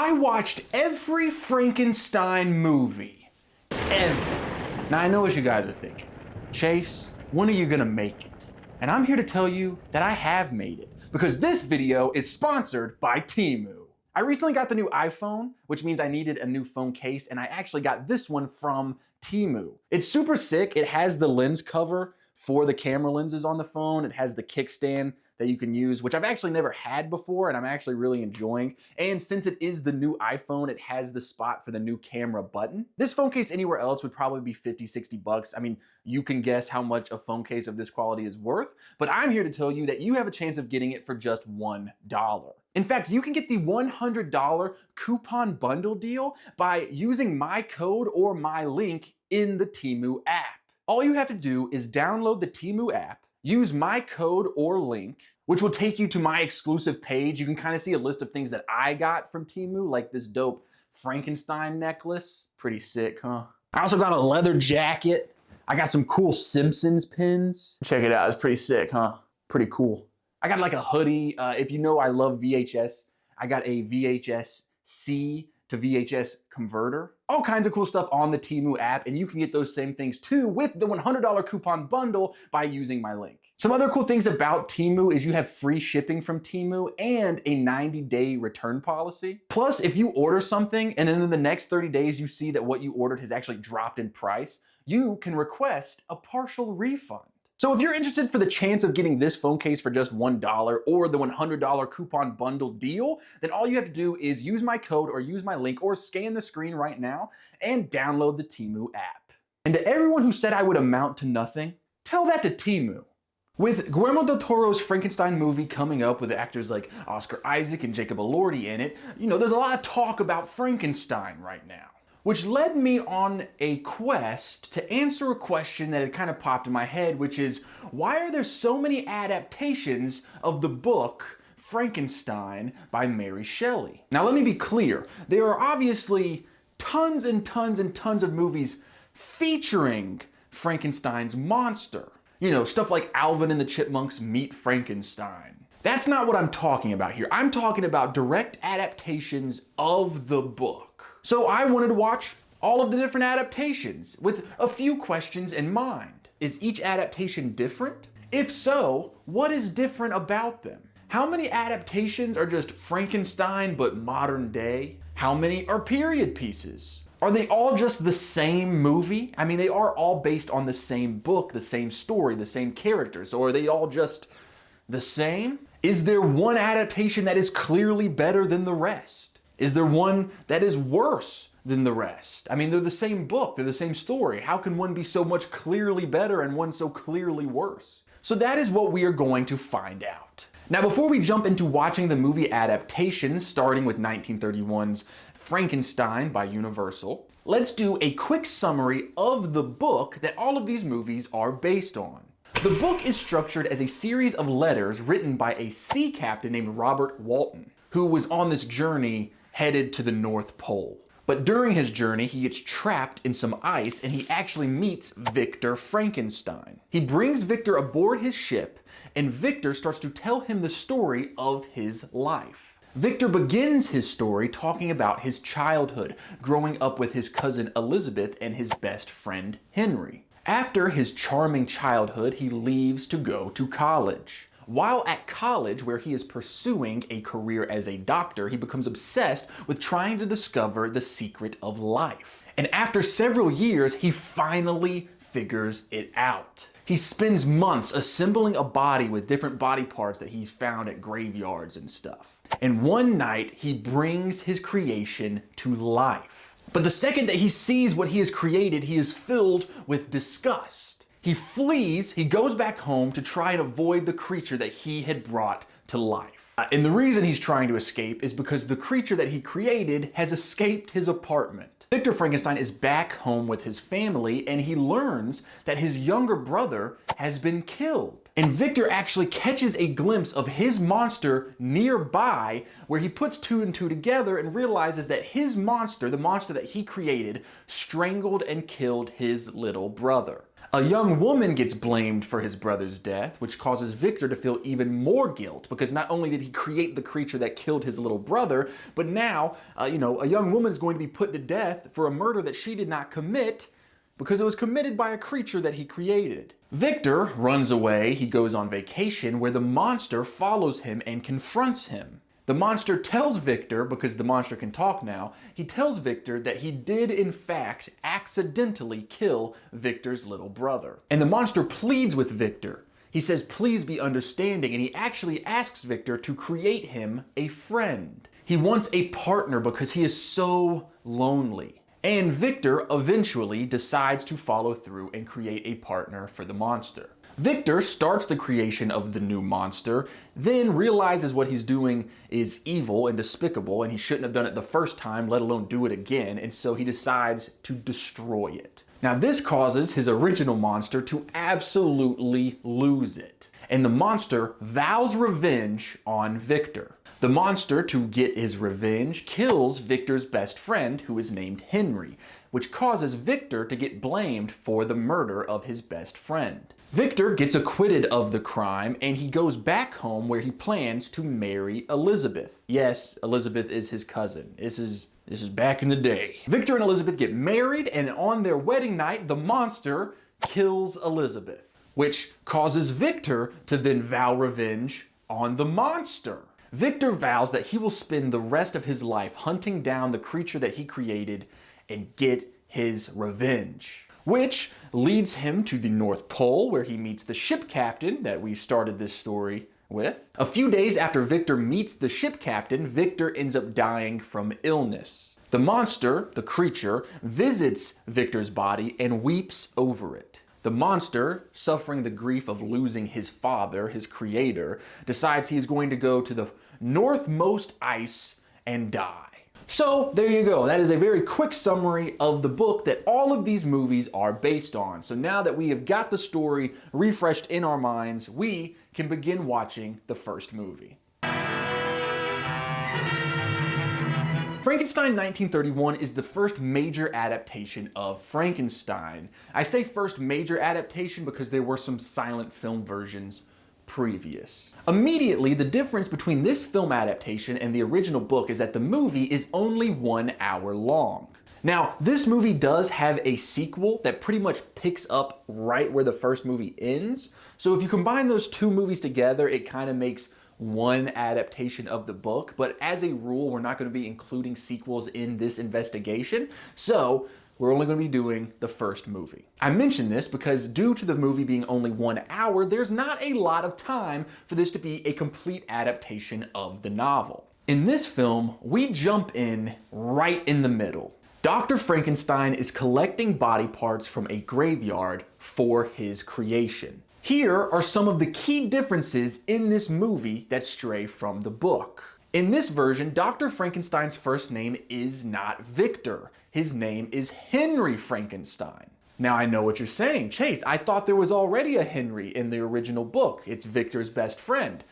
I watched every Frankenstein movie. Ever. Now I know what you guys are thinking. Chase, when are you gonna make it? And I'm here to tell you that I have made it, because this video is sponsored by Temu. I recently got the new iPhone, which means I needed a new phone case, and I actually got this one from Temu. It's super sick. It has the lens cover for the camera lenses on the phone. It has the kickstand that you can use, which I've actually never had before and I'm actually really enjoying. And since it is the new iPhone, it has the spot for the new camera button. This phone case anywhere else would probably be 50, 60 bucks. I mean, you can guess how much a phone case of this quality is worth, but I'm here to tell you that you have a chance of getting it for just $1. In fact, you can get the $100 coupon bundle deal by using my code or my link in the Temu app. All you have to do is download the Temu app, use my code or link, which will take you to my exclusive page. You can kind of see a list of things that I got from Temu, like this dope Frankenstein necklace. Pretty sick, huh? I also got a leather jacket. I got some cool Simpsons pins. Check it out, it's pretty sick, huh? Pretty cool. I got like a hoodie. If you know I love VHS, I got a VHS-C to VHS converter. All kinds of cool stuff on the Temu app, and you can get those same things too with the $100 coupon bundle by using my link. Some other cool things about Temu is you have free shipping from Temu and a 90-day return policy. Plus, if you order something and then in the next 30 days you see that what you ordered has actually dropped in price, you can request a partial refund. So if you're interested for the chance of getting this phone case for just $1 or the $100 coupon bundle deal, then all you have to do is use my code or use my link or scan the screen right now and download the Temu app. And to everyone who said I would amount to nothing, tell that to Temu. With Guillermo del Toro's Frankenstein movie coming up with actors like Oscar Isaac and Jacob Elordi in it, there's a lot of talk about Frankenstein right now. Which led me on a quest to answer a question that had kind of popped in my head, which is, why are there so many adaptations of the book Frankenstein by Mary Shelley? Now let me be clear, there are obviously tons and tons and tons of movies featuring Frankenstein's monster. Stuff like Alvin and the Chipmunks Meet Frankenstein. That's not what I'm talking about here. I'm talking about direct adaptations of the book. So I wanted to watch all of the different adaptations with a few questions in mind. Is each adaptation different? If so, what is different about them? How many adaptations are just Frankenstein but modern day? How many are period pieces? Are they all just the same movie? I mean, they are all based on the same book, the same story, the same characters, or are they all just the same? Is there one adaptation that is clearly better than the rest? Is there one that is worse than the rest? I mean, they're the same book, they're the same story. How can one be so much clearly better and one so clearly worse? So that is what we are going to find out. Now, before we jump into watching the movie adaptations, starting with 1931's Frankenstein by Universal, let's do a quick summary of the book that all of these movies are based on. The book is structured as a series of letters written by a sea captain named Robert Walton, who was on this journey headed to the North Pole. But during his journey, he gets trapped in some ice and he actually meets Victor Frankenstein. He brings Victor aboard his ship and Victor starts to tell him the story of his life. Victor begins his story talking about his childhood, growing up with his cousin Elizabeth and his best friend Henry. After his charming childhood, he leaves to go to college. While at college, where he is pursuing a career as a doctor, he becomes obsessed with trying to discover the secret of life. And after several years, he finally figures it out. He spends months assembling a body with different body parts that he's found at graveyards and stuff. And one night, he brings his creation to life. But the second that he sees what he has created, he is filled with disgust. He flees, he goes back home to try and avoid the creature that he had brought to life. And the reason he's trying to escape is because the creature that he created has escaped his apartment. Victor Frankenstein is back home with his family and he learns that his younger brother has been killed. And Victor actually catches a glimpse of his monster nearby, where he puts two and two together and realizes that his monster, the monster that he created, strangled and killed his little brother. A young woman gets blamed for his brother's death, which causes Victor to feel even more guilt because not only did he create the creature that killed his little brother, but now, a young woman is going to be put to death for a murder that she did not commit because it was committed by a creature that he created. Victor runs away. He goes on vacation where the monster follows him and confronts him. The monster tells Victor, because the monster can talk now, he tells Victor that he did in fact accidentally kill Victor's little brother. And the monster pleads with Victor. He says, please be understanding, and he actually asks Victor to create him a friend. He wants a partner because he is so lonely. And Victor eventually decides to follow through and create a partner for the monster. Victor starts the creation of the new monster, then realizes what he's doing is evil and despicable and he shouldn't have done it the first time, let alone do it again, and so he decides to destroy it. Now this causes his original monster to absolutely lose it, and the monster vows revenge on Victor. The monster, to get his revenge, kills Victor's best friend, who is named Henry, which causes Victor to get blamed for the murder of his best friend. Victor gets acquitted of the crime and he goes back home where he plans to marry Elizabeth. Yes, Elizabeth is his cousin. This is back in the day. Victor and Elizabeth get married, and on their wedding night, the monster kills Elizabeth, which causes Victor to then vow revenge on the monster. Victor vows that he will spend the rest of his life hunting down the creature that he created and get his revenge, which leads him to the North Pole where he meets the ship captain that we started this story with. A few days after Victor meets the ship captain, Victor ends up dying from illness. The monster, the creature, visits Victor's body and weeps over it. The monster, suffering the grief of losing his father, his creator, decides he's going to go to the northmost ice and die. So there you go. That is a very quick summary of the book that all of these movies are based on. So now that we have got the story refreshed in our minds, we can begin watching the first movie. Frankenstein 1931 is the first major adaptation of Frankenstein. I say first major adaptation because there were some silent film versions previous. Immediately, the difference between this film adaptation and the original book is that the movie is only 1 hour long. Now, this movie does have a sequel that pretty much picks up right where the first movie ends. So if you combine those two movies together, it kind of makes one adaptation of the book. But as a rule, we're not going to be including sequels in this investigation. So we're only going to be doing the first movie. I mention this because due to the movie being only 1 hour, there's not a lot of time for this to be a complete adaptation of the novel. In this film, we jump in right in the middle. Dr. Frankenstein is collecting body parts from a graveyard for his creation. Here are some of the key differences in this movie that stray from the book. In this version, Dr. Frankenstein's first name is not Victor. His name is Henry Frankenstein. Now I know what you're saying. Chase, I thought there was already a Henry in the original book. It's Victor's best friend.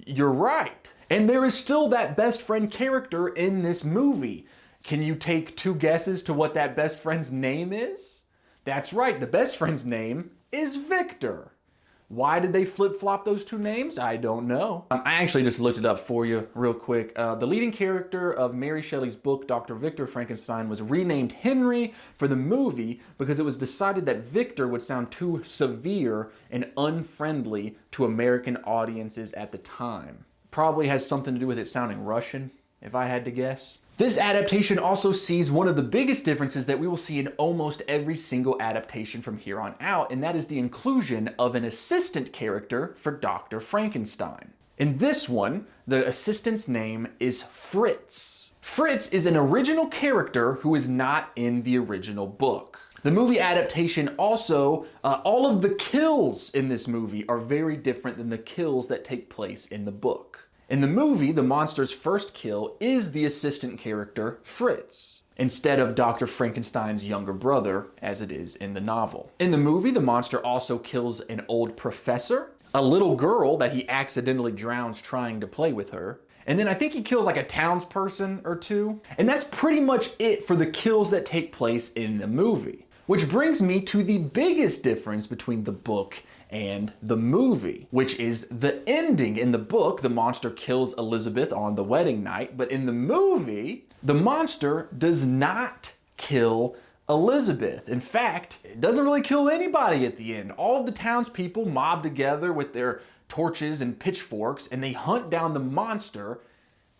You're right. And there is still that best friend character in this movie. Can you take two guesses to what that best friend's name is? That's right, the best friend's name is Victor. Why did they flip-flop those two names? I don't know. I actually just looked it up for you real quick. The leading character of Mary Shelley's book, Dr. Victor Frankenstein, was renamed Henry for the movie because it was decided that Victor would sound too severe and unfriendly to American audiences at the time. Probably has something to do with it sounding Russian, if I had to guess. This adaptation also sees one of the biggest differences that we will see in almost every single adaptation from here on out, and that is the inclusion of an assistant character for Dr. Frankenstein. In this one, the assistant's name is Fritz. Fritz is an original character who is not in the original book. The movie adaptation also, all of the kills in this movie are very different than the kills that take place in the book. In the movie, the monster's first kill is the assistant character, Fritz, instead of Dr. Frankenstein's younger brother, as it is in the novel. In the movie, the monster also kills an old professor, a little girl that he accidentally drowns trying to play with her, and then I think he kills like a townsperson or two. And that's pretty much it for the kills that take place in the movie. Which brings me to the biggest difference between the book and the movie, which is the ending. In the book, the monster kills Elizabeth on the wedding night, but in the movie, the monster does not kill Elizabeth. In fact, it doesn't really kill anybody at the end. All of the townspeople mob together with their torches and pitchforks, and they hunt down the monster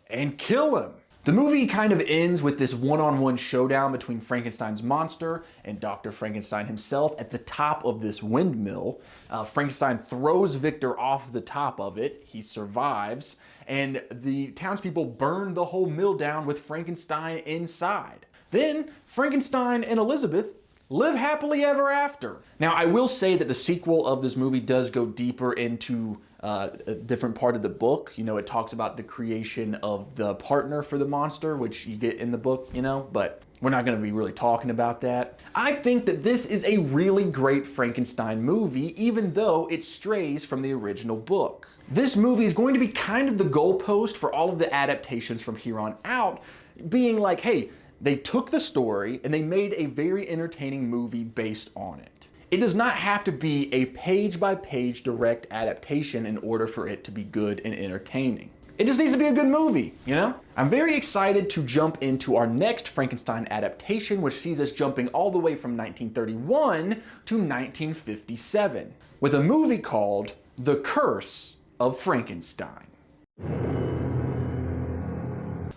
and kill him. The movie kind of ends with this one-on-one showdown between Frankenstein's monster and Dr. Frankenstein himself at the top of this windmill. Frankenstein throws Victor off the top of it. He survives, and the townspeople burn the whole mill down with Frankenstein inside. Then Frankenstein and Elizabeth live happily ever after. Now, I will say that the sequel of this movie does go deeper into a different part of the book. You know, it talks about the creation of the partner for the monster, which you get in the book, you know, but we're not gonna be really talking about that. I think that this is a really great Frankenstein movie, even though it strays from the original book. This movie is going to be kind of the goalpost for all of the adaptations from here on out, being like, hey, they took the story and they made a very entertaining movie based on it. It does not have to be a page-by-page direct adaptation in order for it to be good and entertaining. It just needs to be a good movie, you know? I'm very excited to jump into our next Frankenstein adaptation, which sees us jumping all the way from 1931 to 1957, with a movie called The Curse of Frankenstein.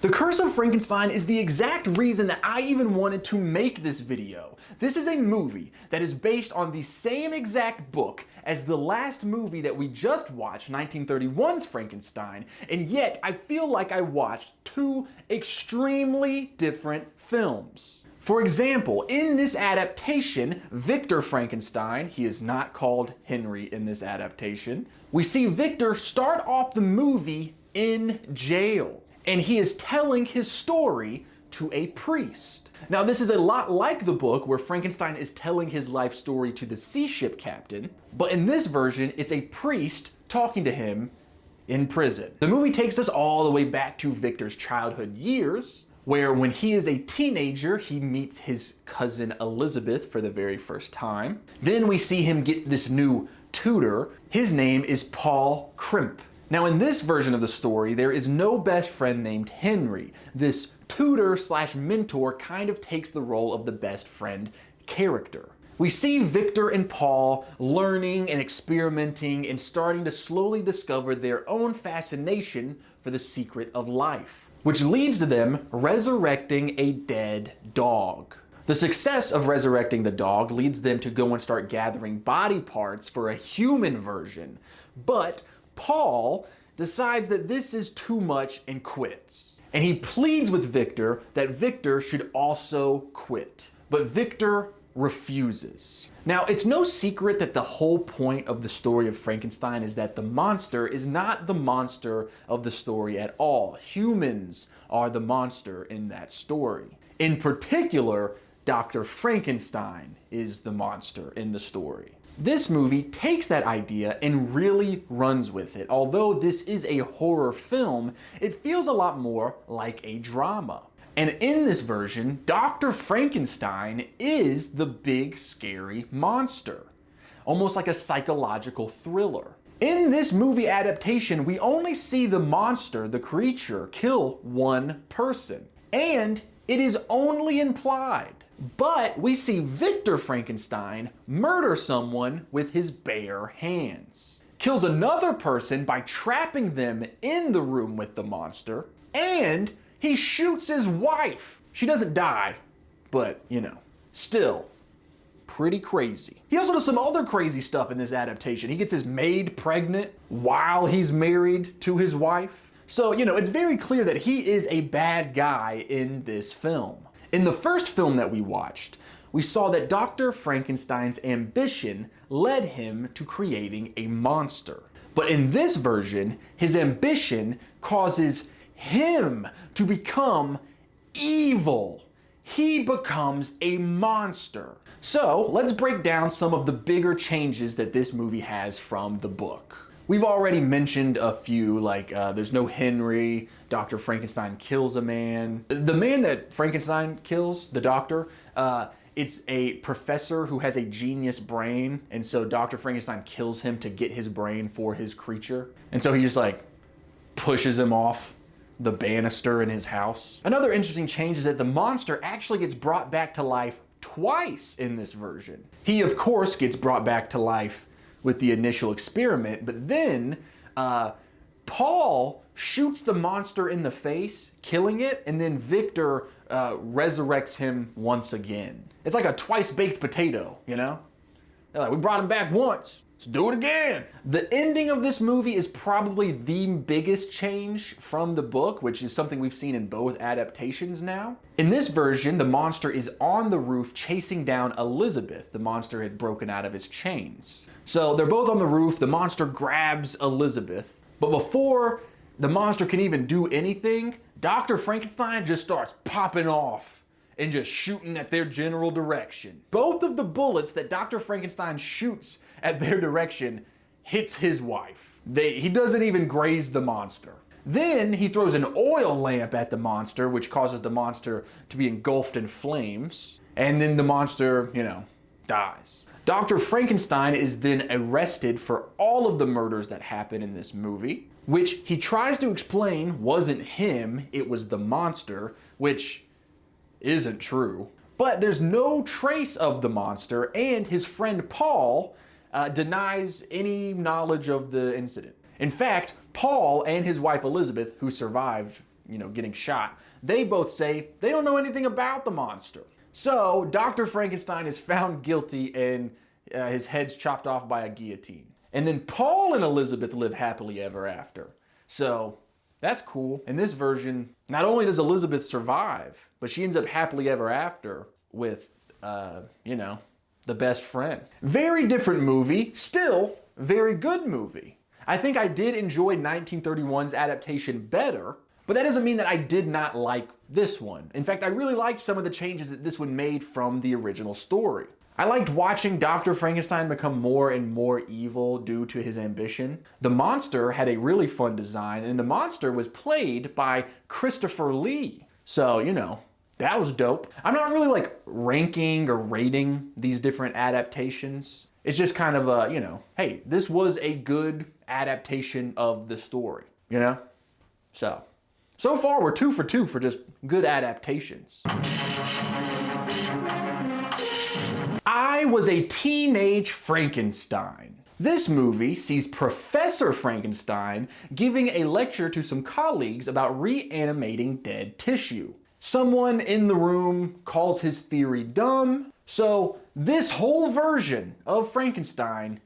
The Curse of Frankenstein is the exact reason that I even wanted to make this video. This is a movie that is based on the same exact book as the last movie that we just watched, 1931's Frankenstein, and yet I feel like I watched two extremely different films. For example, in this adaptation, Victor Frankenstein, he is not called Henry in this adaptation, we see Victor start off the movie in jail. And he is telling his story to a priest. Now, this is a lot like the book where Frankenstein is telling his life story to the sea ship captain, but in this version, it's a priest talking to him in prison. The movie takes us all the way back to Victor's childhood years, where when he is a teenager, he meets his cousin Elizabeth for the very first time. Then we see him get this new tutor. His name is Paul Crimp. Now, in this version of the story, there is no best friend named Henry. This tutor slash mentor kind of takes the role of the best friend character. We see Victor and Paul learning and experimenting and starting to slowly discover their own fascination for the secret of life, which leads to them resurrecting a dead dog. The success of resurrecting the dog leads them to go and start gathering body parts for a human version, but Paul decides that this is too much and quits. And he pleads with Victor that Victor should also quit. But Victor refuses. Now, it's no secret that the whole point of the story of Frankenstein is that the monster is not the monster of the story at all. Humans are the monster in that story. In particular, Dr. Frankenstein is the monster in the story. This movie takes that idea and really runs with it. Although this is a horror film, it feels a lot more like a drama. And in this version, Dr. Frankenstein is the big scary monster, almost like a psychological thriller. In this movie adaptation, we only see the monster, the creature, kill one person, and it is only implied. But we see Victor Frankenstein murder someone with his bare hands, kills another person by trapping them in the room with the monster, and he shoots his wife. She doesn't die, but you know, still pretty crazy. He also does some other crazy stuff in this adaptation. He gets his maid pregnant while he's married to his wife. So, you know, it's very clear that he is a bad guy in this film. In the first film that we watched, we saw that Dr. Frankenstein's ambition led him to creating a monster. But in this version, his ambition causes him to become evil. He becomes a monster. So let's break down some of the bigger changes that this movie has from the book. We've already mentioned a few, like there's no Henry, Dr. Frankenstein kills a man. The man that Frankenstein kills, the doctor, it's a professor who has a genius brain, and so Dr. Frankenstein kills him to get his brain for his creature. And so he just like pushes him off the banister in his house. Another interesting change is that the monster actually gets brought back to life twice in this version. He, of course, gets brought back to life with the initial experiment, but then Paul shoots the monster in the face, killing it, and then Victor resurrects him once again. It's like a twice-baked potato, you know? They're like, we brought him back once, let's do it again. The ending of this movie is probably the biggest change from the book, which is something we've seen in both adaptations now. In this version, the monster is on the roof chasing down Elizabeth. The monster had broken out of his chains. So they're both on the roof, the monster grabs Elizabeth, but before the monster can even do anything, Dr. Frankenstein just starts popping off and just shooting at their general direction. Both of the bullets that Dr. Frankenstein shoots at their direction hits his wife. He doesn't even graze the monster. Then he throws an oil lamp at the monster, which causes the monster to be engulfed in flames. And then the monster, you know, dies. Dr. Frankenstein is then arrested for all of the murders that happen in this movie, which he tries to explain wasn't him, it was the monster, which isn't true. But there's no trace of the monster, and his friend Paul denies any knowledge of the incident. In fact, Paul and his wife Elizabeth, who survived, you know, getting shot, they both say they don't know anything about the monster. So Dr. Frankenstein is found guilty and his head's chopped off by a guillotine. And then Paul and Elizabeth live happily ever after. So that's cool. In this version, not only does Elizabeth survive, but she ends up happily ever after with, you know, the best friend. Very different movie, still very good movie. I think I did enjoy 1931's adaptation better, but that doesn't mean that I did not like this one. In fact, I really liked some of the changes that this one made from the original story. I liked watching Dr. Frankenstein become more and more evil due to his ambition. The monster had a really fun design, and the monster was played by Christopher Lee. So, you know, that was dope. I'm not really like ranking or rating these different adaptations. It's just kind of a, you know, hey, this was a good adaptation of the story, you know? So far we're 2 for 2 for just good adaptations. I Was a Teenage Frankenstein. This movie sees Professor Frankenstein giving a lecture to some colleagues about reanimating dead tissue. Someone in the room calls his theory dumb, so this whole version of Frankenstein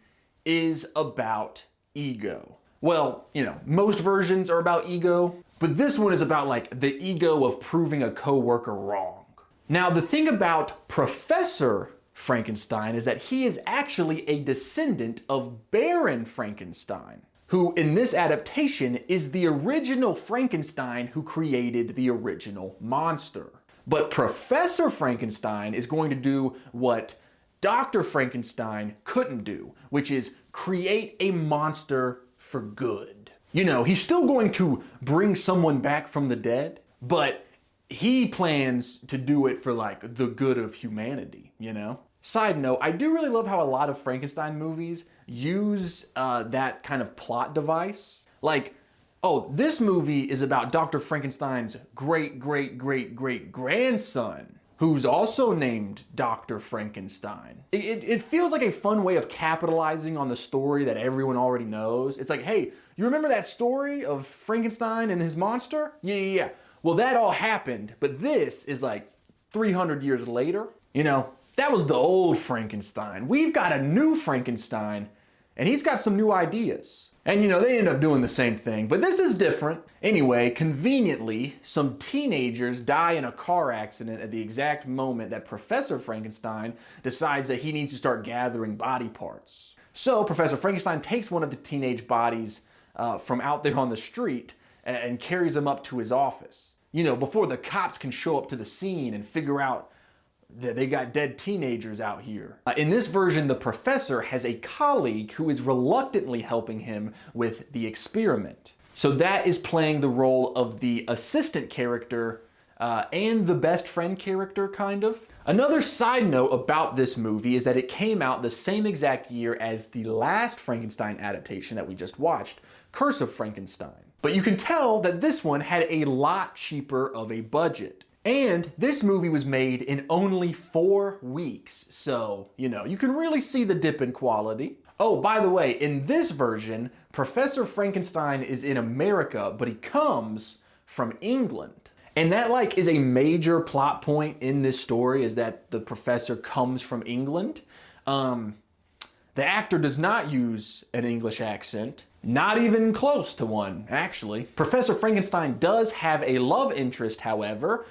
is about ego. Well, you know, most versions are about ego, but this one is about like the ego of proving a coworker wrong. Now, the thing about Professor Frankenstein is that he is actually a descendant of Baron Frankenstein, who in this adaptation is the original Frankenstein who created the original monster. But Professor Frankenstein is going to do what Dr. Frankenstein couldn't do, which is create a monster for good. You know, he's still going to bring someone back from the dead, but he plans to do it for like the good of humanity, you know? Side note, I do really love how a lot of Frankenstein movies use that kind of plot device. Like, oh, this movie is about Dr. Frankenstein's great-great-great-great-grandson, who's also named Dr. Frankenstein. It feels like a fun way of capitalizing on the story that everyone already knows. It's like, hey, you remember that story of Frankenstein and his monster? Yeah. Well, that all happened, but this is like 300 years later. You know, that was the old Frankenstein. We've got a new Frankenstein, and he's got some new ideas. And you know, they end up doing the same thing, but this is different. Anyway, conveniently, some teenagers die in a car accident at the exact moment that Professor Frankenstein decides that he needs to start gathering body parts. So Professor Frankenstein takes one of the teenage bodies from out there on the street and carries them up to his office. You know, before the cops can show up to the scene and figure out that they got dead teenagers out here. In this version, the professor has a colleague who is reluctantly helping him with the experiment. So that is playing the role of the assistant character, and the best friend character, kind of. Another side note about this movie is that it came out the same exact year as the last Frankenstein adaptation that we just watched, Curse of Frankenstein. But you can tell that this one had a lot cheaper of a budget. And this movie was made in only 4 weeks, so, you know, you can really see the dip in quality. Oh, by the way, in this version, Professor Frankenstein is in America, but he comes from England. And that, like, is a major plot point in this story, is that the professor comes from England. The actor does not use an English accent, not even close to one, actually. Professor Frankenstein does have a love interest, however.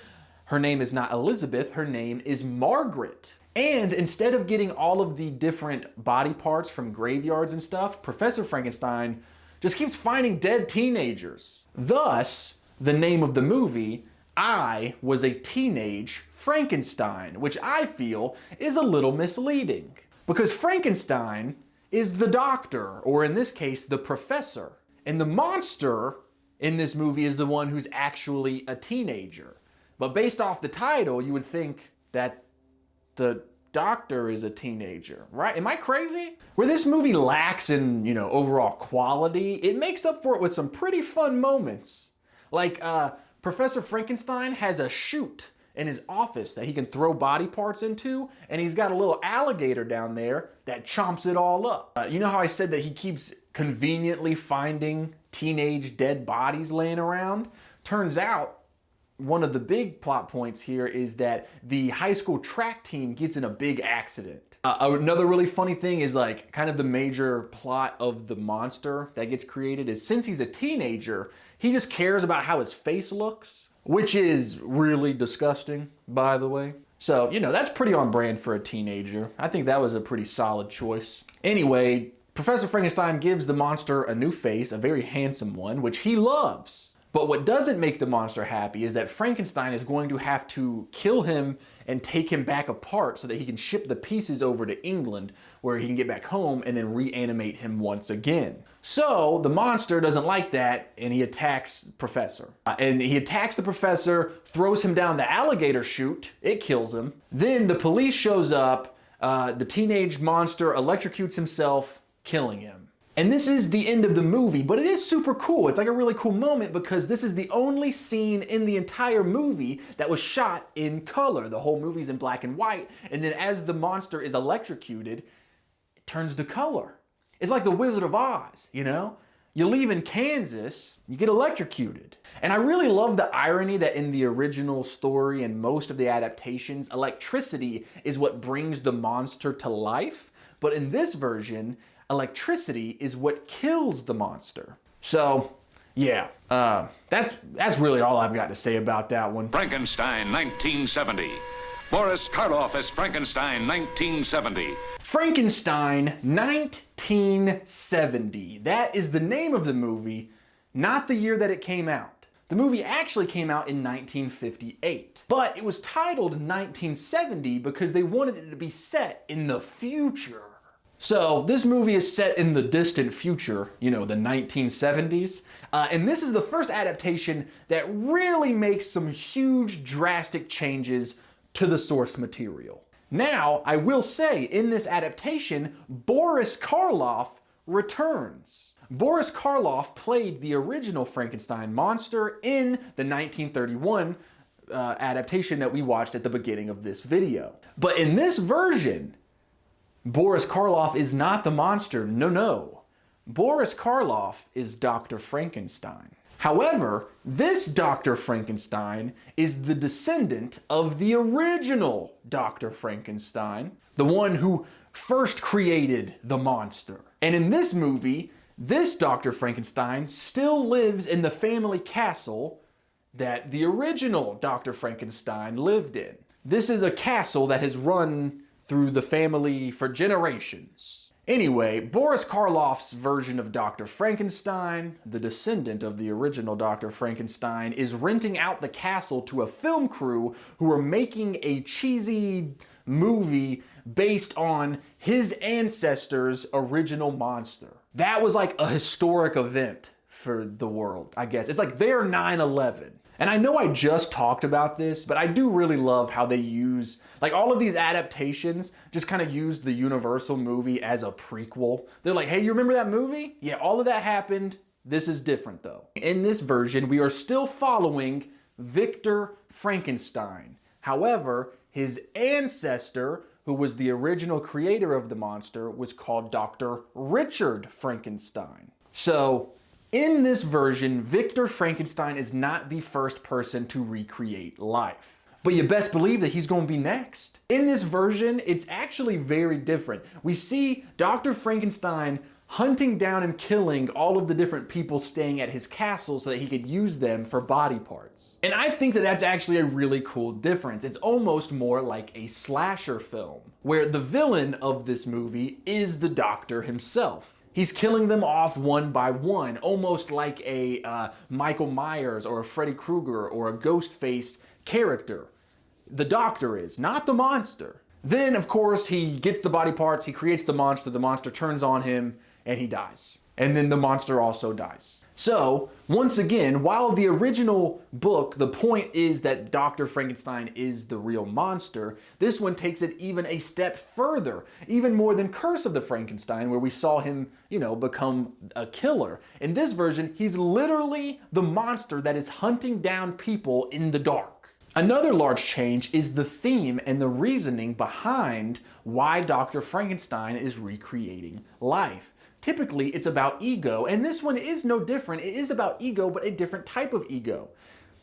Her name is not Elizabeth, her name is Margaret. And instead of getting all of the different body parts from graveyards and stuff, Professor Frankenstein just keeps finding dead teenagers. Thus, the name of the movie, I Was a Teenage Frankenstein, which I feel is a little misleading. Because Frankenstein is the doctor, or in this case, the professor. And the monster in this movie is the one who's actually a teenager. But based off the title, you would think that the doctor is a teenager, right? Am I crazy? Where this movie lacks in, you know, overall quality, it makes up for it with some pretty fun moments. Like, Professor Frankenstein has a chute in his office that he can throw body parts into, and he's got a little alligator down there that chomps it all up. You know how I said that he keeps conveniently finding teenage dead bodies laying around? Turns out, one of the big plot points here is that the high school track team gets in a big accident. Another really funny thing is, like, kind of the major plot of the monster that gets created is, since he's a teenager, he just cares about how his face looks, which is really disgusting, by the way. So, you know, that's pretty on brand for a teenager. I think that was a pretty solid choice. Anyway, Professor Frankenstein gives the monster a new face, a very handsome one, which he loves. But what doesn't make the monster happy is that Frankenstein is going to have to kill him and take him back apart so that he can ship the pieces over to England, where he can get back home and then reanimate him once again. So the monster doesn't like that, and he attacks the professor. And he attacks the professor, throws him down the alligator chute, it kills him. Then the police shows up, the teenage monster electrocutes himself, killing him. And this is the end of the movie, but it is super cool. It's like a really cool moment because this is the only scene in the entire movie that was shot in color. The whole movie's in black and white, and then as the monster is electrocuted, it turns to color. It's like the Wizard of Oz, you know? You leave in Kansas, you get electrocuted. And I really love the irony that in the original story and most of the adaptations, electricity is what brings the monster to life. But in this version, electricity is what kills the monster. So, yeah, that's really all I've got to say about that one. Frankenstein, 1970. Boris Karloff as Frankenstein, 1970. Frankenstein, 1970. That is the name of the movie, not the year that it came out. The movie actually came out in 1958, but it was titled 1970 because they wanted it to be set in the future. So this movie is set in the distant future, you know, the 1970s. And this is the first adaptation that really makes some huge drastic changes to the source material. Now, I will say, in this adaptation, Boris Karloff returns. Boris Karloff played the original Frankenstein monster in the 1931 adaptation that we watched at the beginning of this video. But in this version, Boris Karloff is not the monster, no. Boris Karloff is Dr. Frankenstein. However, this Dr. Frankenstein is the descendant of the original Dr. Frankenstein, the one who first created the monster. And in this movie, this Dr. Frankenstein still lives in the family castle that the original Dr. Frankenstein lived in. This is a castle that has run through the family for generations. Anyway, Boris Karloff's version of Dr. Frankenstein, the descendant of the original Dr. Frankenstein, is renting out the castle to a film crew who are making a cheesy movie based on his ancestors' original monster. That was like a historic event for the world, I guess. It's like their 9/11. And I know I just talked about this, but I do really love how they use, like all of these adaptations just kind of use the Universal movie as a prequel. They're like, hey, you remember that movie? Yeah, all of that happened. This is different though. In this version, we are still following Victor Frankenstein. However, his ancestor, who was the original creator of the monster, was called Dr. Richard Frankenstein. So, in this version, Victor Frankenstein is not the first person to recreate life. But you best believe that he's going to be next. In this version, it's actually very different. We see Dr. Frankenstein hunting down and killing all of the different people staying at his castle so that he could use them for body parts. And I think that that's actually a really cool difference. It's almost more like a slasher film, where the villain of this movie is the doctor himself. He's killing them off one by one, almost like a Michael Myers or a Freddy Krueger or a Ghostface character. The doctor is, not the monster. Then, of course, he gets the body parts, he creates the monster turns on him, and he dies. And then the monster also dies. So, once again, while the original book, the point is that Dr. Frankenstein is the real monster, this one takes it even a step further, even more than Curse of the Frankenstein, where we saw him, become a killer. In this version, he's literally the monster that is hunting down people in the dark. Another large change is the theme and the reasoning behind why Dr. Frankenstein is recreating life. Typically, it's about ego, and this one is no different. It is about ego, but a different type of ego.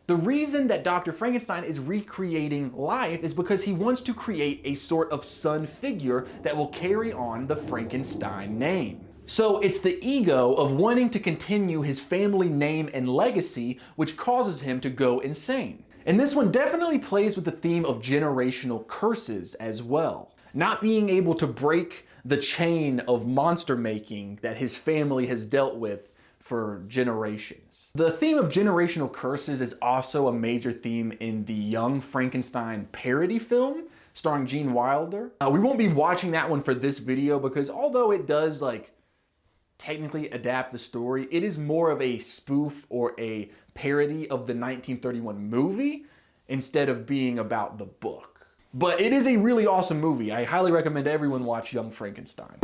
The reason that Dr. Frankenstein is recreating life is because he wants to create a sort of son figure that will carry on the Frankenstein name. So it's the ego of wanting to continue his family name and legacy which causes him to go insane. And this one definitely plays with the theme of generational curses as well. Not being able to break the chain of monster making that his family has dealt with for generations. The theme of generational curses is also a major theme in the Young Frankenstein parody film starring Gene Wilder. We won't be watching that one for this video because although it does technically adapt the story, it is more of a spoof or a parody of the 1931 movie instead of being about the book. But it is a really awesome movie. I highly recommend everyone watch Young Frankenstein.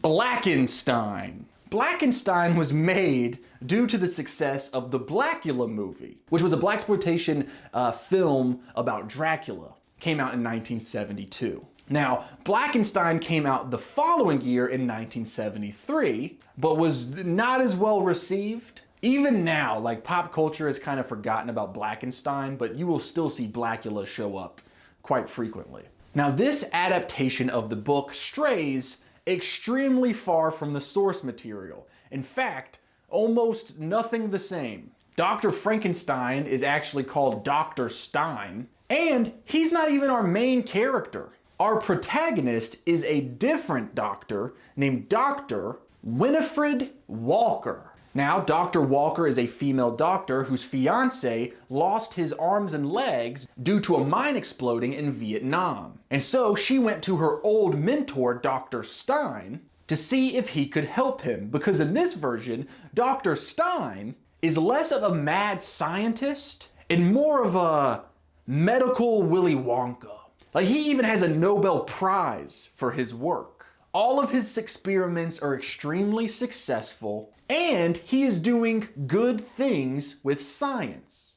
Blackenstein. Blackenstein was made due to the success of the Blackula movie, which was a blaxploitation film about Dracula. Came out in 1972. Now, Blackenstein came out the following year in 1973, but was not as well received. Even now, pop culture has kind of forgotten about Blackenstein, but you will still see Blackula show up quite frequently. Now, this adaptation of the book strays extremely far from the source material. In fact, almost nothing the same. Dr. Frankenstein is actually called Dr. Stein, and he's not even our main character. Our protagonist is a different doctor named Dr. Winifred Walker. Now, Dr. Walker is a female doctor whose fiance lost his arms and legs due to a mine exploding in Vietnam. And so she went to her old mentor, Dr. Stein, to see if he could help him. Because in this version, Dr. Stein is less of a mad scientist and more of a medical Willy Wonka. He even has a Nobel Prize for his work. All of his experiments are extremely successful, and he is doing good things with science.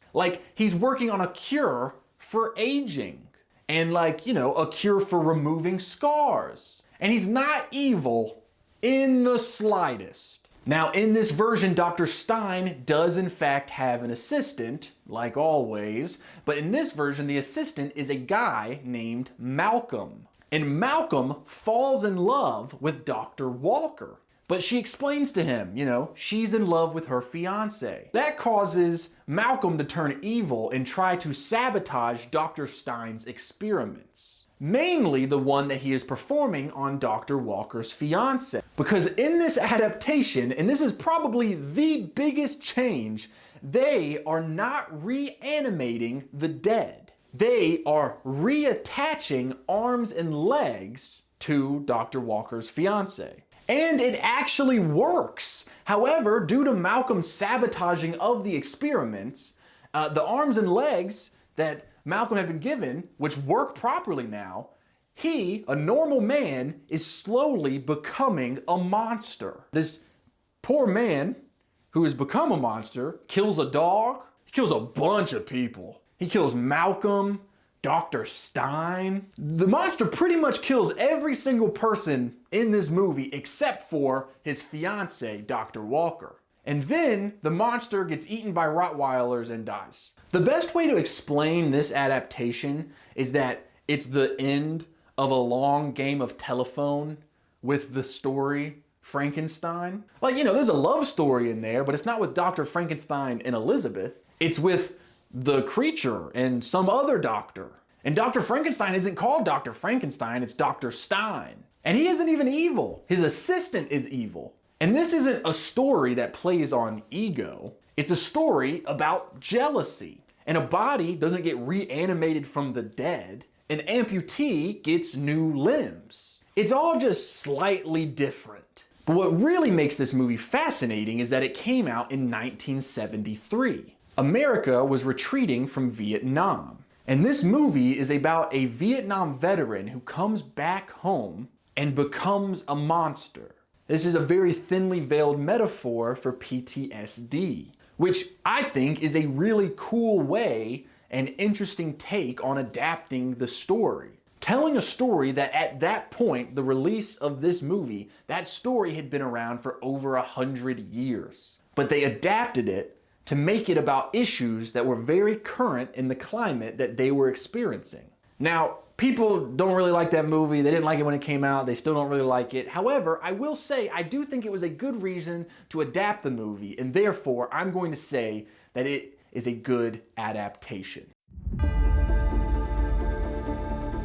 He's working on a cure for aging, and a cure for removing scars. And he's not evil in the slightest. Now, in this version, Dr. Stein does in fact have an assistant, like always, but in this version, the assistant is a guy named Malcolm. And Malcolm falls in love with Dr. Walker. But she explains to him, she's in love with her fiance. That causes Malcolm to turn evil and try to sabotage Dr. Stein's experiments. Mainly the one that he is performing on Dr. Walker's fiance. Because in this adaptation, and this is probably the biggest change, they are not reanimating the dead. They are reattaching arms and legs to Dr. Walker's fiance. And it actually works. However, due to Malcolm's sabotaging of the experiments, the arms and legs that Malcolm had been given, which work properly now, he, a normal man, is slowly becoming a monster. This poor man who has become a monster kills a dog, he kills a bunch of people. He kills Malcolm, Dr. Stein. The monster pretty much kills every single person in this movie except for his fiance, Dr. Walker. And then the monster gets eaten by Rottweilers and dies. The best way to explain this adaptation is that it's the end of a long game of telephone with the story Frankenstein. Like, you know, there's a love story in there, but it's not with Dr. Frankenstein and Elizabeth. It's with the creature and some other doctor. And Dr. Frankenstein isn't called Dr. Frankenstein, it's Dr. Stein. And he isn't even evil. His assistant is evil. And this isn't a story that plays on ego. It's a story about jealousy. And a body doesn't get reanimated from the dead. An amputee gets new limbs. It's all just slightly different. But what really makes this movie fascinating is that it came out in 1973. America was retreating from Vietnam. And this movie is about a Vietnam veteran who comes back home and becomes a monster. This is a very thinly veiled metaphor for PTSD, which I think is a really cool way and interesting take on adapting the story. Telling a story that at that point, the release of this movie, that story had been around for over 100 years. But they adapted it to make it about issues that were very current in the climate that they were experiencing. Now, people don't really like that movie. They didn't like it when it came out. They still don't really like it. However, I will say I do think it was a good reason to adapt the movie, and therefore I'm going to say that it is a good adaptation.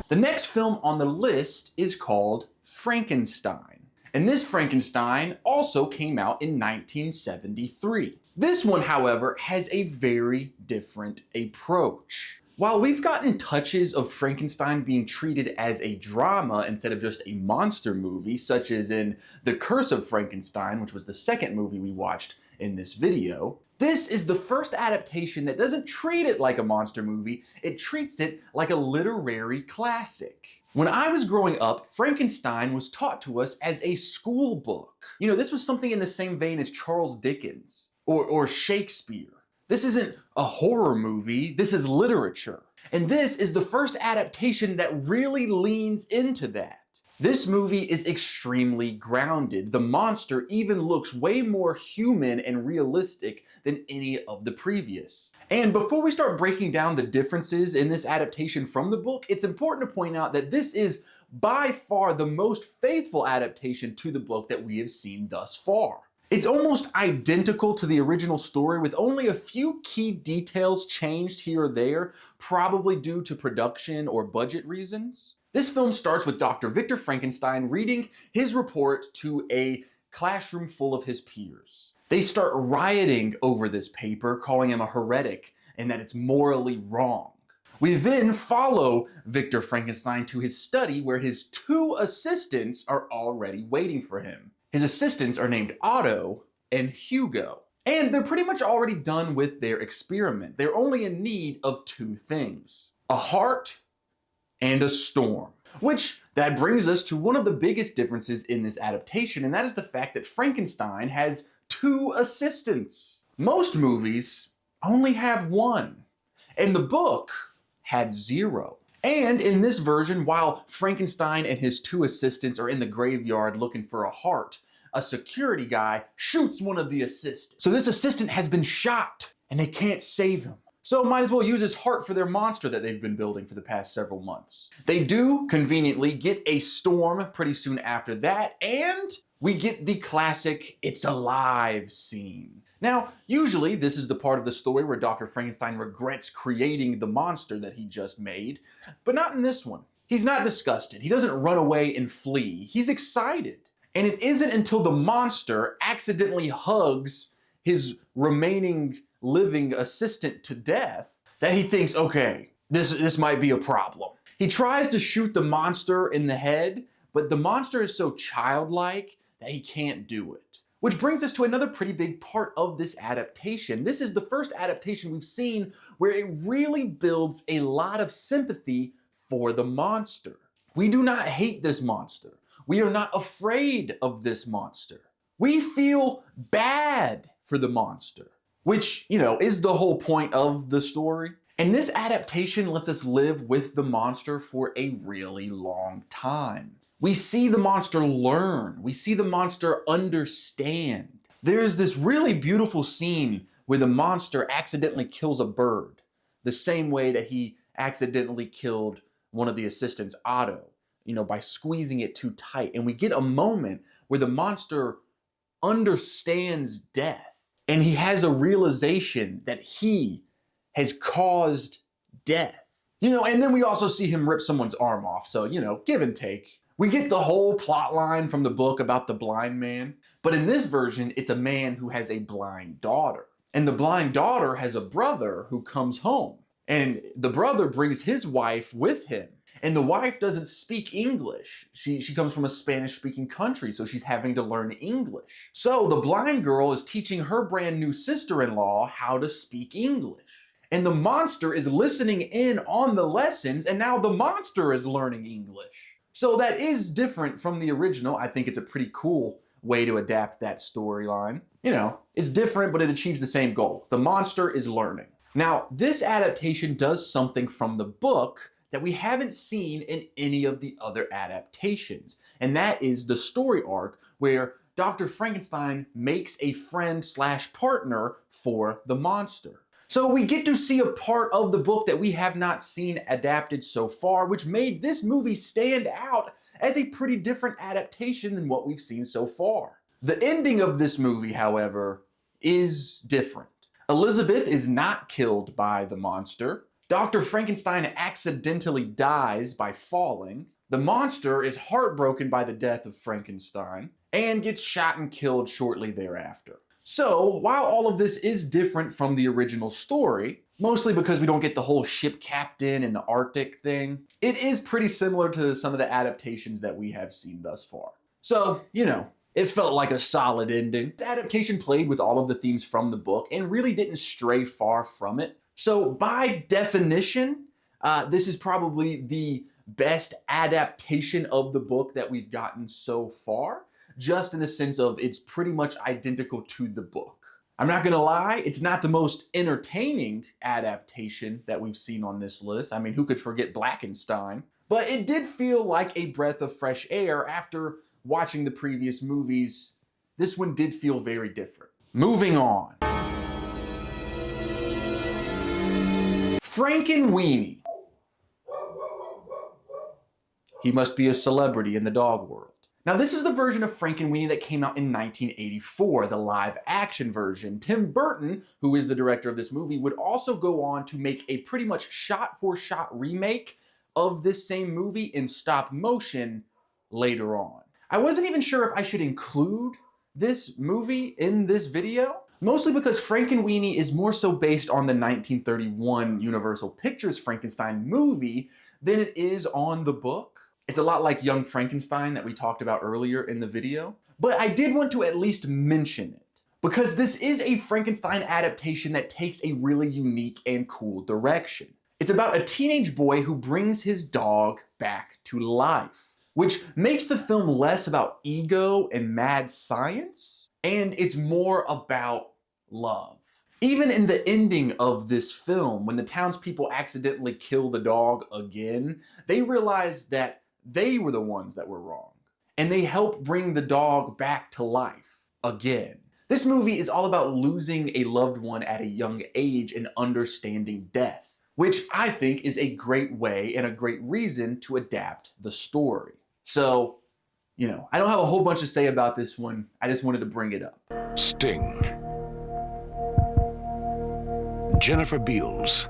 The next film on the list is called Frankenstein. And this Frankenstein also came out in 1973. This one, however, has a very different approach. While we've gotten touches of Frankenstein being treated as a drama instead of just a monster movie, such as in The Curse of Frankenstein, which was the second movie we watched in this video, this is the first adaptation that doesn't treat it like a monster movie, it treats it like a literary classic. When I was growing up, Frankenstein was taught to us as a school book. You know, this was something in the same vein as Charles Dickens or Shakespeare. This isn't a horror movie, this is literature. And this is the first adaptation that really leans into that. This movie is extremely grounded. The monster even looks way more human and realistic than any of the previous. And before we start breaking down the differences in this adaptation from the book, it's important to point out that this is by far the most faithful adaptation to the book that we have seen thus far. It's almost identical to the original story with only a few key details changed here or there, probably due to production or budget reasons. This film starts with Dr. Victor Frankenstein reading his report to a classroom full of his peers. They start rioting over this paper, calling him a heretic and that it's morally wrong. We then follow Victor Frankenstein to his study where his two assistants are already waiting for him. His assistants are named Otto and Hugo. And they're pretty much already done with their experiment. They're only in need of two things: a heart and a storm. Which, that brings us to one of the biggest differences in this adaptation, and that is the fact that Frankenstein has two assistants. Most movies only have one, and the book had zero. And in this version, while Frankenstein and his two assistants are in the graveyard looking for a heart, a security guy shoots one of the assistants. So this assistant has been shot, and they can't save him. So might as well use his heart for their monster that they've been building for the past several months. They do, conveniently, get a storm pretty soon after that, and we get the classic "it's alive" scene. Now, usually this is the part of the story where Dr. Frankenstein regrets creating the monster that he just made, but not in this one. He's not disgusted. He doesn't run away and flee. He's excited. And it isn't until the monster accidentally hugs his remaining living assistant to death that he thinks, okay, this might be a problem. He tries to shoot the monster in the head, but the monster is so childlike that he can't do it. Which brings us to another pretty big part of this adaptation. This is the first adaptation we've seen where it really builds a lot of sympathy for the monster. We do not hate this monster. We are not afraid of this monster. We feel bad for the monster, which, is the whole point of the story. And this adaptation lets us live with the monster for a really long time. We see the monster learn. We see the monster understand. There's this really beautiful scene where the monster accidentally kills a bird, the same way that he accidentally killed one of the assistants, Otto, by squeezing it too tight. And we get a moment where the monster understands death, and he has a realization that he has caused death. And then we also see him rip someone's arm off. So, give and take. We get the whole plot line from the book about the blind man, but in this version, it's a man who has a blind daughter. And the blind daughter has a brother who comes home, and the brother brings his wife with him. And the wife doesn't speak English. She comes from a Spanish-speaking country, so she's having to learn English. So the blind girl is teaching her brand new sister-in-law how to speak English. And the monster is listening in on the lessons, and now the monster is learning English. So that is different from the original. I think it's a pretty cool way to adapt that storyline. It's different, but it achieves the same goal. The monster is learning. Now, this adaptation does something from the book that we haven't seen in any of the other adaptations. And that is the story arc where Dr. Frankenstein makes a friend/partner for the monster. So we get to see a part of the book that we have not seen adapted so far, which made this movie stand out as a pretty different adaptation than what we've seen so far. The ending of this movie, however, is different. Elizabeth is not killed by the monster. Dr. Frankenstein accidentally dies by falling. The monster is heartbroken by the death of Frankenstein and gets shot and killed shortly thereafter. So, while all of this is different from the original story, mostly because we don't get the whole ship captain and the Arctic thing, it is pretty similar to some of the adaptations that we have seen thus far. So, it felt like a solid ending. This adaptation played with all of the themes from the book and really didn't stray far from it. So, by definition, this is probably the best adaptation of the book that we've gotten so far, just in the sense of it's pretty much identical to the book. I'm not gonna lie, it's not the most entertaining adaptation that we've seen on this list. I mean, who could forget Frankenstein? But it did feel like a breath of fresh air after watching the previous movies. This one did feel very different. Moving on. Frankenweenie. He must be a celebrity in the dog world. Now, this is the version of Frankenweenie that came out in 1984, the live-action version. Tim Burton, who is the director of this movie, would also go on to make a pretty much shot-for-shot remake of this same movie in stop motion later on. I wasn't even sure if I should include this movie in this video, mostly because Frankenweenie is more so based on the 1931 Universal Pictures Frankenstein movie than it is on the book. It's a lot like Young Frankenstein that we talked about earlier in the video, but I did want to at least mention it because this is a Frankenstein adaptation that takes a really unique and cool direction. It's about a teenage boy who brings his dog back to life, which makes the film less about ego and mad science, and it's more about love. Even in the ending of this film, when the townspeople accidentally kill the dog again, they realize that they were the ones that were wrong, and they help bring the dog back to life again. This movie is all about losing a loved one at a young age and understanding death, which I think is a great way and a great reason to adapt the story. So, I don't have a whole bunch to say about this one. I just wanted to bring it up. Sting. Jennifer Beals.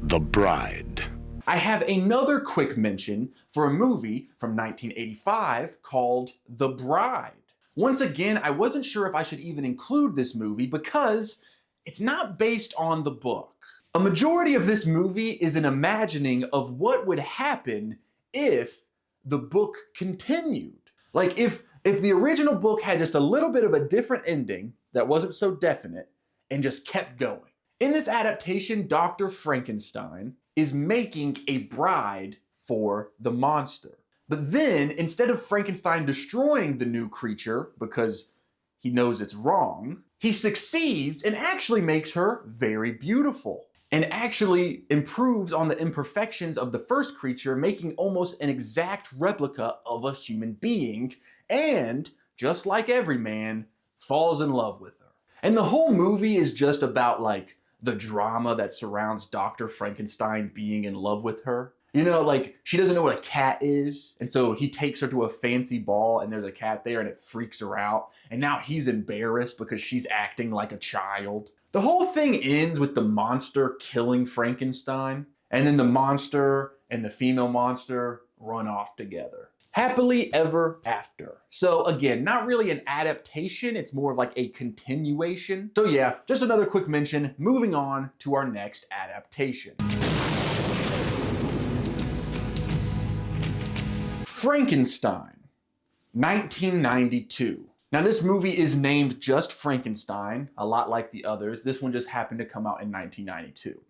The Bride. I have another quick mention for a movie from 1985 called The Bride. Once again, I wasn't sure if I should even include this movie because it's not based on the book. A majority of this movie is an imagining of what would happen if the book continued. Like if If the original book had just a little bit of a different ending that wasn't so definite and just kept going. In this adaptation, Dr. Frankenstein is making a bride for the monster. But then, instead of Frankenstein destroying the new creature because he knows it's wrong, he succeeds and actually makes her very beautiful and actually improves on the imperfections of the first creature, making almost an exact replica of a human being, and, just like every man, falls in love with her. And the whole movie is just about like the drama that surrounds Dr. Frankenstein being in love with her. You know, like she doesn't know what a cat is, and so he takes her to a fancy ball and there's a cat there and it freaks her out, and now he's embarrassed because she's acting like a child. The whole thing ends with the monster killing Frankenstein, and then the monster and the female monster run off together. Happily ever after. So again, not really an adaptation, it's more of like a continuation. So yeah, just another quick mention, moving on to our next adaptation. Frankenstein, 1992. Now this movie is named just Frankenstein, a lot like the others. This one just happened to come out in 1992.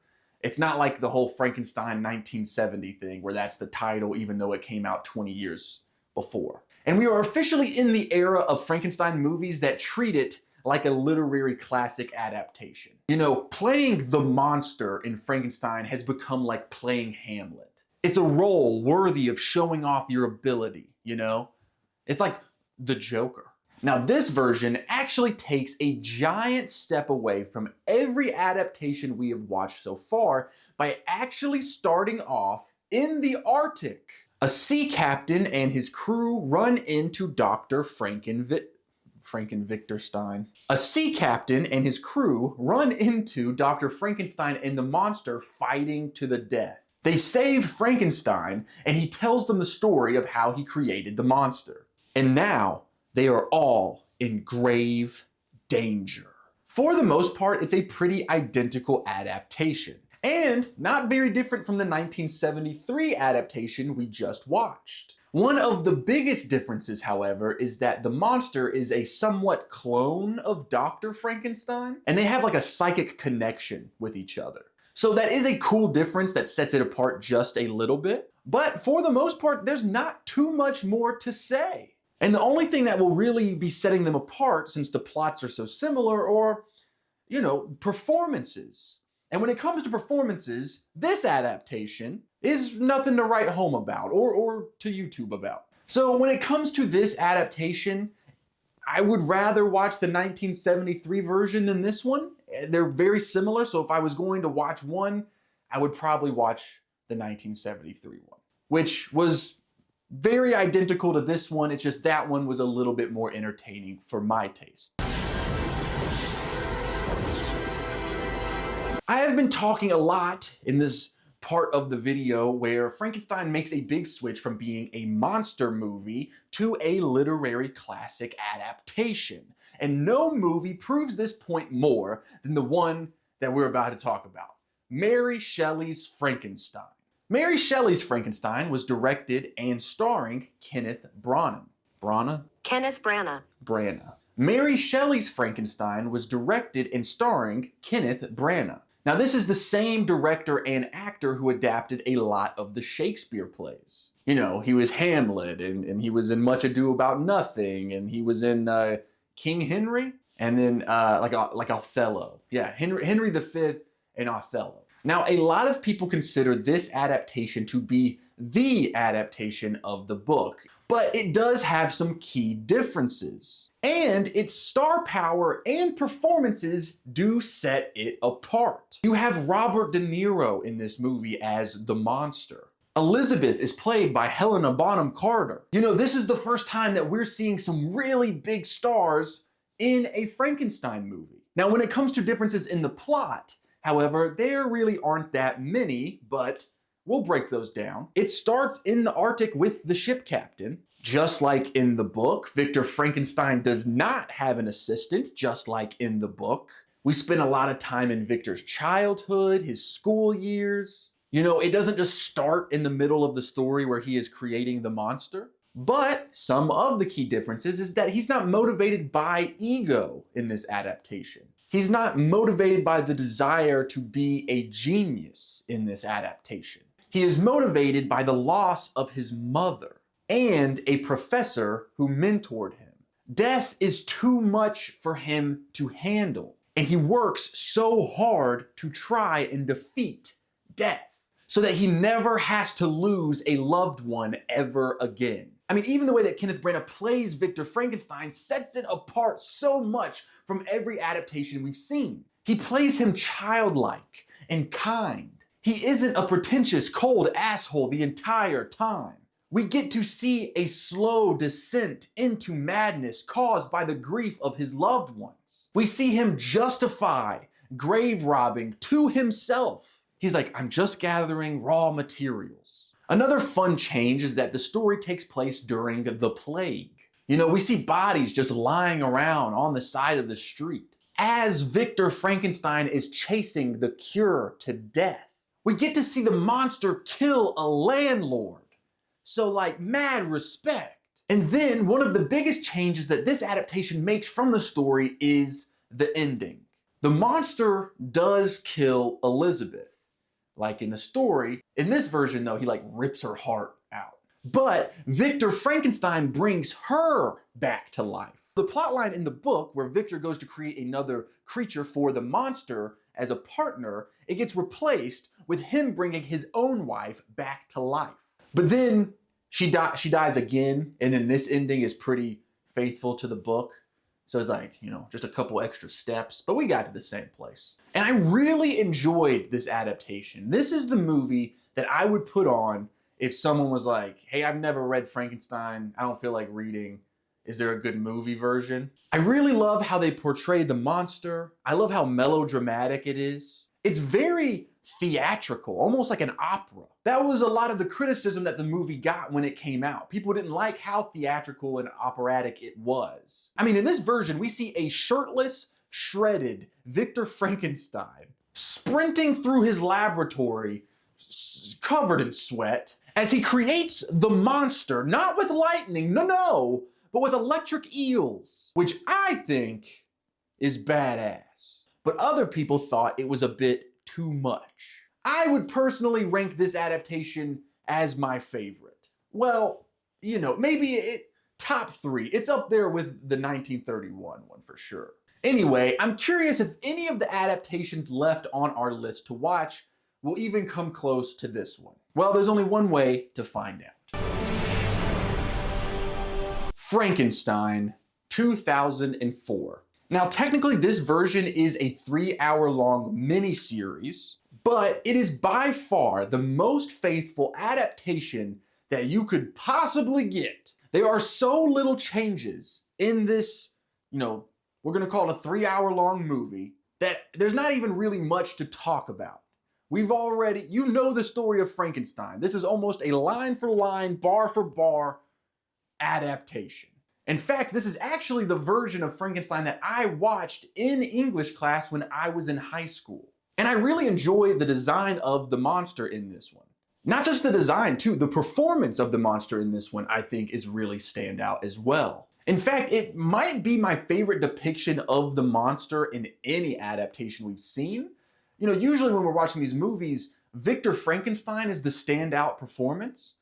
It's not like the whole Frankenstein 1970 thing where that's the title even though it came out 20 years before. And we are officially in the era of Frankenstein movies that treat it like a literary classic adaptation. You know, playing the monster in Frankenstein has become like playing Hamlet. It's a role worthy of showing off your ability, you know? It's like the Joker. Now this version actually takes a giant step away from every adaptation we have watched so far by actually starting off in the Arctic. A sea captain and his crew run into Dr. Frankenstein. A sea captain and his crew run into Dr. Frankenstein and the monster fighting to the death. They save Frankenstein and he tells them the story of how he created the monster. And now, they are all in grave danger. For the most part, it's a pretty identical adaptation, and not very different from the 1973 adaptation we just watched. One of the biggest differences, however, is that the monster is a somewhat clone of Dr. Frankenstein, and they have like a psychic connection with each other. So that is a cool difference that sets it apart just a little bit, but for the most part, there's not too much more to say. And the only thing that will really be setting them apart, since the plots are so similar, are, you know, performances. And when it comes to performances, this adaptation is nothing to write home about or to YouTube about. So when it comes to this adaptation, I would rather watch the 1973 version than this one. They're very similar, so if I was going to watch one, I would probably watch the 1973 one, which was very identical to this one. It's just that one was a little bit more entertaining for my taste. I have been talking a lot in this part of the video where Frankenstein makes a big switch from being a monster movie to a literary classic adaptation. And no movie proves this point more than the one that we're about to talk about, Mary Shelley's Frankenstein. Mary Shelley's Frankenstein was directed and starring Kenneth Branagh. Kenneth Branagh. Branagh. Mary Shelley's Frankenstein was directed and starring Kenneth Branagh. Now this is the same director and actor who adapted a lot of the Shakespeare plays. You know, he was Hamlet, and he was in Much Ado About Nothing, and he was in King Henry, and then like Othello. Yeah, Henry V and Othello. Now, a lot of people consider this adaptation to be the adaptation of the book, but it does have some key differences. And its star power and performances do set it apart. You have Robert De Niro in this movie as the monster. Elizabeth is played by Helena Bonham Carter. You know, this is the first time that we're seeing some really big stars in a Frankenstein movie. Now, when it comes to differences in the plot, however, there really aren't that many, but we'll break those down. It starts in the Arctic with the ship captain. Just like in the book, Victor Frankenstein does not have an assistant, just like in the book. We spend a lot of time in Victor's childhood, his school years. You know, it doesn't just start in the middle of the story where he is creating the monster. But some of the key differences is that he's not motivated by ego in this adaptation. He's not motivated by the desire to be a genius in this adaptation. He is motivated by the loss of his mother and a professor who mentored him. Death is too much for him to handle, and he works so hard to try and defeat death so that he never has to lose a loved one ever again. I mean, even the way that Kenneth Branagh plays Victor Frankenstein sets it apart so much from every adaptation we've seen. He plays him childlike and kind. He isn't a pretentious, cold asshole the entire time. We get to see a slow descent into madness caused by the grief of his loved ones. We see him justify grave robbing to himself. He's like, I'm just gathering raw materials. Another fun change is that the story takes place during the plague. You know, we see bodies just lying around on the side of the street. As Victor Frankenstein is chasing the cure to death, we get to see the monster kill a landlord. So like, mad respect. And then one of the biggest changes that this adaptation makes from the story is the ending. The monster does kill Elizabeth, like in the story. In this version though, he like rips her heart out. But Victor Frankenstein brings her back to life. The plotline in the book where Victor goes to create another creature for the monster as a partner, it gets replaced with him bringing his own wife back to life. But then she dies again, and then this ending is pretty faithful to the book. So it's like, you know, just a couple extra steps, but we got to the same place. And I really enjoyed this adaptation. This is the movie that I would put on if someone was like, hey, I've never read Frankenstein, I don't feel like reading. Is there a good movie version? I really love how they portray the monster. I love how melodramatic it is. It's very theatrical, almost like an opera. That was a lot of the criticism that the movie got when it came out. People didn't like how theatrical and operatic it was. I mean, in this version, we see a shirtless, shredded Victor Frankenstein sprinting through his laboratory, covered in sweat, as he creates the monster, not with lightning, no, but with electric eels, which I think is badass. But other people thought it was a bit too much. I would personally rank this adaptation as my favorite. Well, you know, maybe top 3. It's up there with the 1931 one for sure. Anyway, I'm curious if any of the adaptations left on our list to watch will even come close to this one. Well, there's only one way to find out. Frankenstein, 2004. Now, technically, this version is a 3-hour-long miniseries, but it is by far the most faithful adaptation that you could possibly get. There are so little changes in this, you know, we're gonna call it a 3-hour-long movie, that there's not even really much to talk about. We've already, you know the story of Frankenstein. This is almost a line for line, bar for bar adaptation. In fact, this is actually the version of Frankenstein that I watched in English class when I was in high school. And I really enjoy the design of the monster in this one. Not just the design too, the performance of the monster in this one I think is really standout as well. In fact, it might be my favorite depiction of the monster in any adaptation we've seen. You know, usually when we're watching these movies, Victor Frankenstein is the standout performance.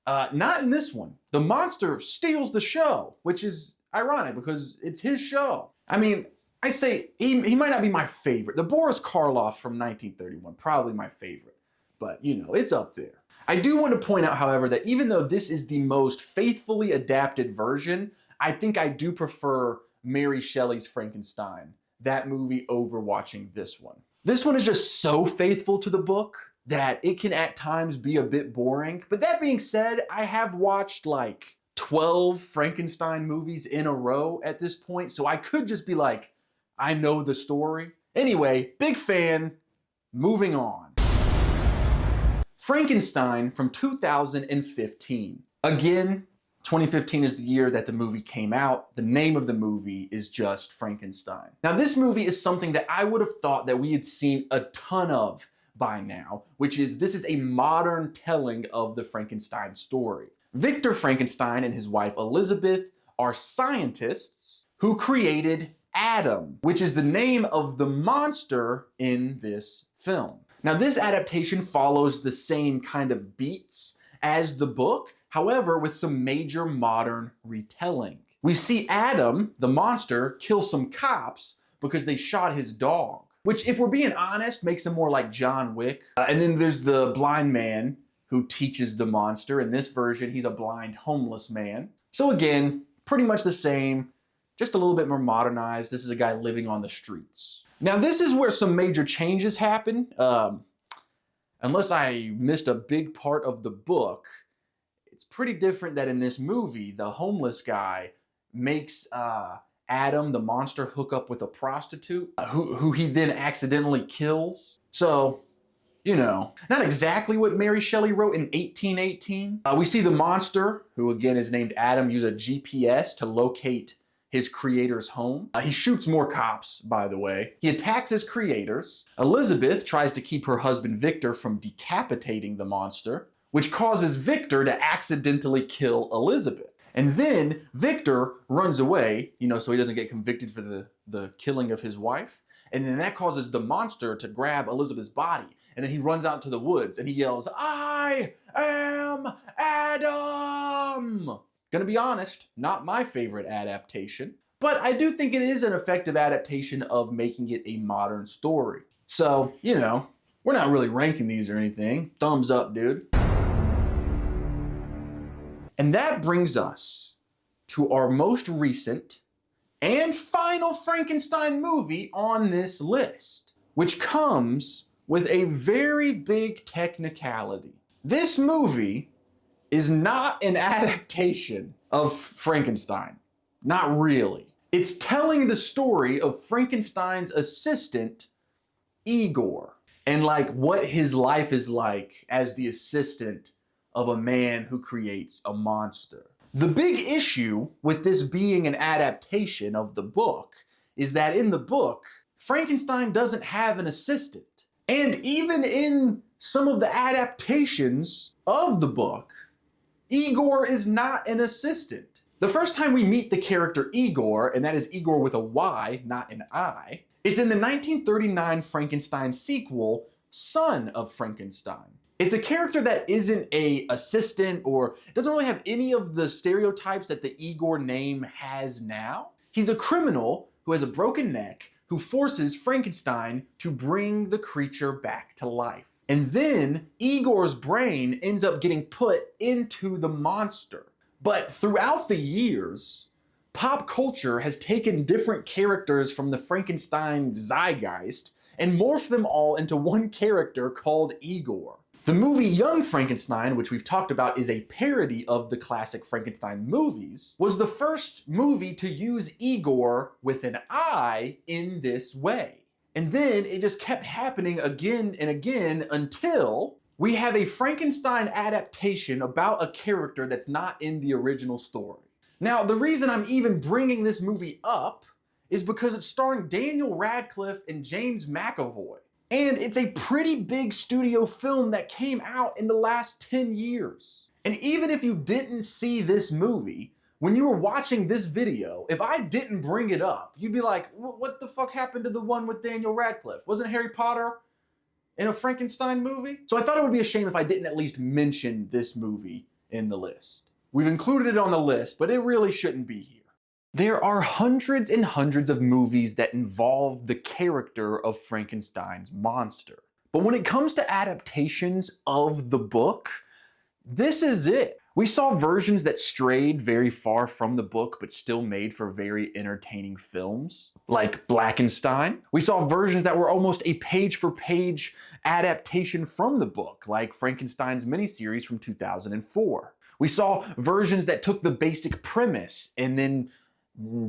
Not in this one. The monster steals the show, which is ironic because it's his show. I mean, I say he might not be my favorite. The Boris Karloff from 1931, probably my favorite. But, you know, it's up there. I do want to point out, however, that even though this is the most faithfully adapted version, I think I do prefer Mary Shelley's Frankenstein, that movie, over watching this one. This one is just so faithful to the book that it can at times be a bit boring. But that being said, I have watched like 12 Frankenstein movies in a row at this point, so I could just be like, I know the story. Anyway, big fan, moving on. Frankenstein from 2015. Again, 2015 is the year that the movie came out. The name of the movie is just Frankenstein. Now, this movie is something that I would have thought that we had seen a ton of by now, which is this is a modern telling of the Frankenstein story. Victor Frankenstein and his wife Elizabeth are scientists who created Adam, which is the name of the monster in this film. Now, this adaptation follows the same kind of beats as the book, however, with some major modern retelling. We see Adam, the monster, kill some cops because they shot his dog, which, if we're being honest, makes him more like John Wick. And then there's the blind man who teaches the monster. In this version, he's a blind homeless man. So again, pretty much the same, just a little bit more modernized. This is a guy living on the streets. Now, this is where some major changes happen. Unless I missed a big part of the book, it's pretty different that in this movie, the homeless guy makes Adam, the monster, hook up with a prostitute who he then accidentally kills. So, you know, not exactly what Mary Shelley wrote in 1818. We see the monster, who again is named Adam, use a GPS to locate his creator's home. He shoots more cops, by the way. He attacks his creators. Elizabeth tries to keep her husband Victor from decapitating the monster, which causes Victor to accidentally kill Elizabeth. And then Victor runs away, you know, so he doesn't get convicted for the killing of his wife. And then that causes the monster to grab Elizabeth's body. And then he runs out to the woods and he yells, "I am Adam!" Gonna be honest, not my favorite adaptation, but I do think it is an effective adaptation of making it a modern story. So, you know, we're not really ranking these or anything. Thumbs up, dude. And that brings us to our most recent and final Frankenstein movie on this list, which comes with a very big technicality. This movie is not an adaptation of Frankenstein. Not really. It's telling the story of Frankenstein's assistant, Igor, and like what his life is like as the assistant of a man who creates a monster. The big issue with this being an adaptation of the book is that in the book, Frankenstein doesn't have an assistant. And even in some of the adaptations of the book, Igor is not an assistant. The first time we meet the character Igor, and that is Igor with a Y, not an I, is in the 1939 Frankenstein sequel, Son of Frankenstein. It's a character that isn't an assistant or doesn't really have any of the stereotypes that the Igor name has now. He's a criminal who has a broken neck who forces Frankenstein to bring the creature back to life. And then Igor's brain ends up getting put into the monster. But throughout the years, pop culture has taken different characters from the Frankenstein zeitgeist and morphed them all into one character called Igor. The movie Young Frankenstein, which we've talked about is a parody of the classic Frankenstein movies, was the first movie to use Igor with an I in this way. And then it just kept happening again and again until we have a Frankenstein adaptation about a character that's not in the original story. Now, the reason I'm even bringing this movie up is because it's starring Daniel Radcliffe and James McAvoy. And it's a pretty big studio film that came out in the last 10 years. And even if you didn't see this movie, when you were watching this video, if I didn't bring it up, you'd be like, what the fuck happened to the one with Daniel Radcliffe? Wasn't Harry Potter in a Frankenstein movie? So I thought it would be a shame if I didn't at least mention this movie in the list. We've included it on the list, but it really shouldn't be here. There are hundreds and hundreds of movies that involve the character of Frankenstein's monster. But when it comes to adaptations of the book, this is it. We saw versions that strayed very far from the book but still made for very entertaining films, like Blackenstein. We saw versions that were almost a page-for-page adaptation from the book, like Frankenstein's miniseries from 2004. We saw versions that took the basic premise and then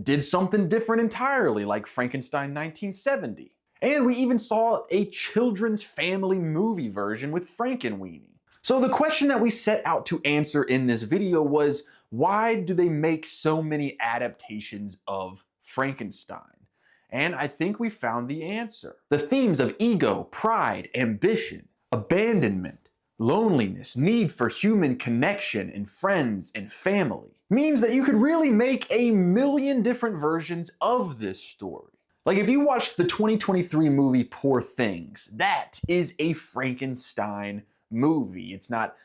did something different entirely, like Frankenstein 1970. And we even saw a children's family movie version with Frankenweenie. So the question that we set out to answer in this video was, why do they make so many adaptations of Frankenstein? And I think we found the answer. The themes of ego, pride, ambition, abandonment, Loneliness, need for human connection and friends and family means that you could really make a million different versions of this story. Like if you watched the 2023 movie Poor Things, that is a Frankenstein movie. It's not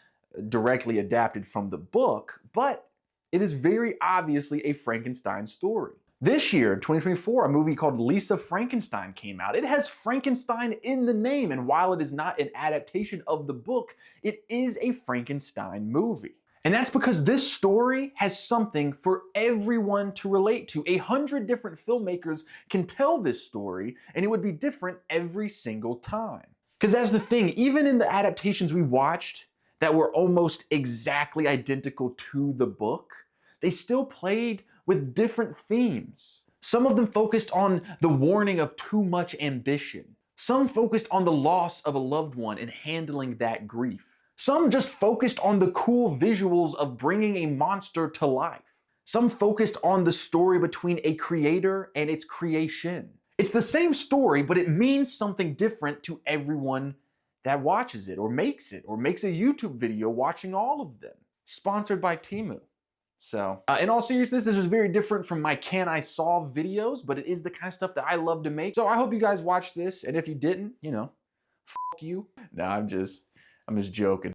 directly adapted from the book, but it is very obviously a Frankenstein story. This year, 2024, a movie called Lisa Frankenstein came out. It has Frankenstein in the name, and while it is not an adaptation of the book, it is a Frankenstein movie. And that's because this story has something for everyone to relate to. 100 different filmmakers can tell this story, and it would be different every single time. Because that's the thing, even in the adaptations we watched that were almost exactly identical to the book, they still played with different themes. Some of them focused on the warning of too much ambition. Some focused on the loss of a loved one and handling that grief. Some just focused on the cool visuals of bringing a monster to life. Some focused on the story between a creator and its creation. It's the same story, but it means something different to everyone that watches it or makes a YouTube video watching all of them. Sponsored by Temu. So, in all seriousness, this is very different from my Can I Solve videos, but it is the kind of stuff that I love to make. So I hope you guys watched this, and if you didn't, you know, f*** you. No, I'm just joking.